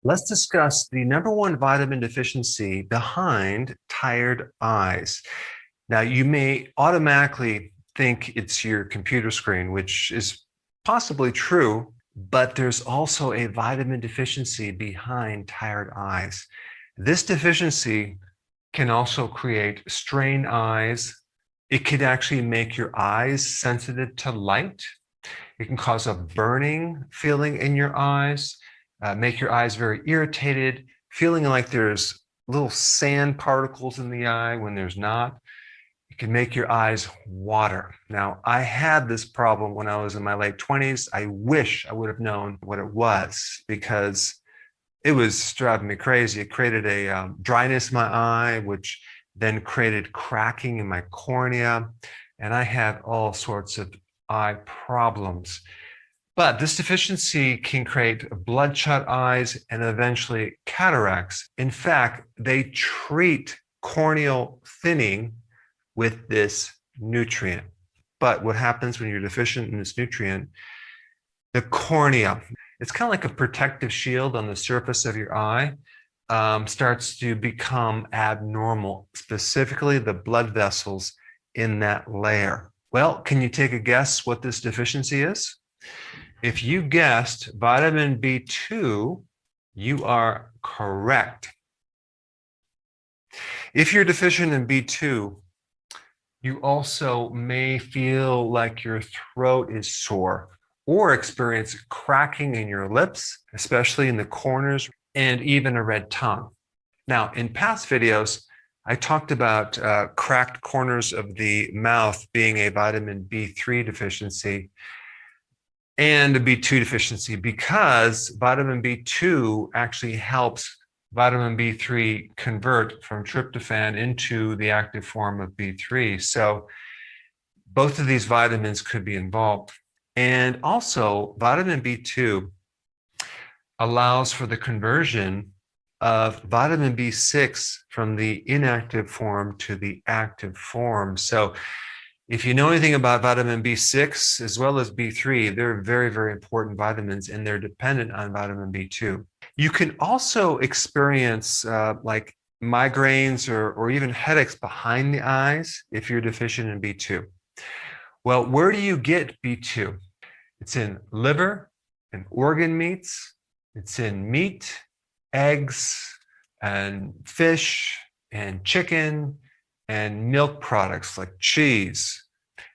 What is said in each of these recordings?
Let's discuss the number one vitamin deficiency behind tired eyes. Now, you may automatically think it's your computer screen, which is possibly true, but there's also a vitamin deficiency behind tired eyes. This deficiency can also create strained eyes. It could actually make your eyes sensitive to light. It can cause a burning feeling in your eyes. Make your eyes very irritated, feeling like there's little sand particles in the eye when there's not. It can make your eyes water. Now, I had this problem when I was in my late 20s. I wish I would have known what it was because it was driving me crazy. It created a dryness in my eye, which then created cracking in my cornea. And I had all sorts of eye problems. But this deficiency can create bloodshot eyes and eventually cataracts. In fact, they treat corneal thinning with this nutrient. But what happens when you're deficient in this nutrient? The cornea, it's kind of like a protective shield on the surface of your eye, starts to become abnormal, specifically the blood vessels in that layer. Well, can you take a guess what this deficiency is? If you guessed vitamin B2, you are correct. If you're deficient in B2, you also may feel like your throat is sore or experience cracking in your lips, especially in the corners, and even a red tongue. Now, in past videos, I talked about cracked corners of the mouth being a vitamin B3 deficiency and a B2 deficiency because vitamin B2 actually helps vitamin B3 convert from tryptophan into the active form of B3. So both of these vitamins could be involved. And also vitamin B2 allows for the conversion of vitamin B6 from the inactive form to the active form. So if you know anything about vitamin B6 as well as B3, they're very, very important vitamins and they're dependent on vitamin B2. You can also experience like migraines or even headaches behind the eyes if you're deficient in B2. Well, where do you get B2? It's in liver and organ meats. It's in meat, eggs, and fish, and chicken, and milk products like cheese.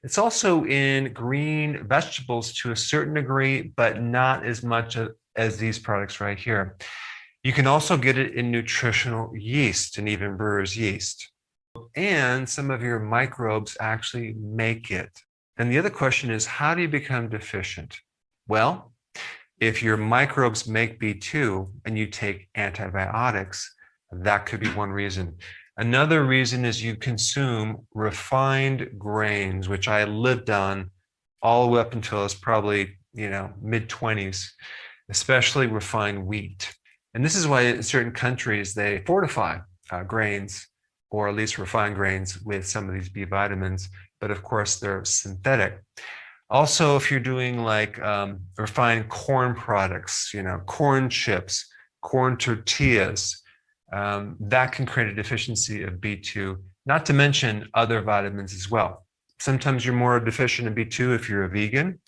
It's also in green vegetables to a certain degree, but not as much as these products right here. You can also get it in nutritional yeast and even brewer's yeast. And some of your microbes actually make it. And the other question is, how do you become deficient? Well, if your microbes make B2 and you take antibiotics, that could be one reason. Another reason is you consume refined grains, which I lived on all the way up until I was probably, mid-20s, especially refined wheat. And this is why in certain countries they fortify grains, or at least refined grains, with some of these B vitamins, but of course they're synthetic. Also, if you're doing like refined corn products, corn chips, corn tortillas, that can create a deficiency of B2, not to mention other vitamins as well. Sometimes you're more deficient in B2 if you're a vegan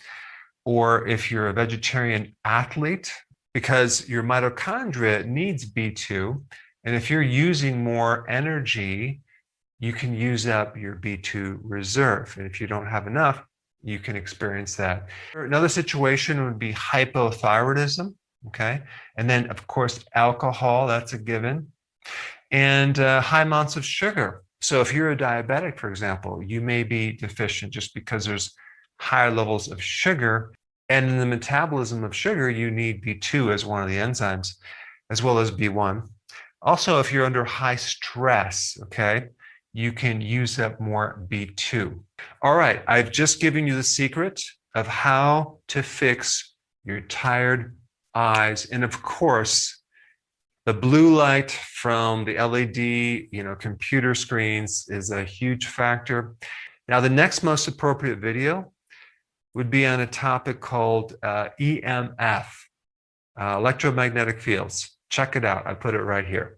or if you're a vegetarian athlete, because your mitochondria needs B2. And if you're using more energy, you can use up your B2 reserve. And if you don't have enough, you can experience that. Another situation would be hypothyroidism. Okay. And then, of course, alcohol, that's a given. And high amounts of sugar. So if you're a diabetic, for example, you may be deficient just because there's higher levels of sugar. And in the metabolism of sugar, you need B2 as one of the enzymes, as well as B1. Also, if you're under high stress, okay, you can use up more B2. All right, I've just given you the secret of how to fix your tired eyes. And of course, the blue light from the LED, computer screens is a huge factor. Now, the next most appropriate video would be on a topic called EMF, electromagnetic fields. Check it out. I put it right here.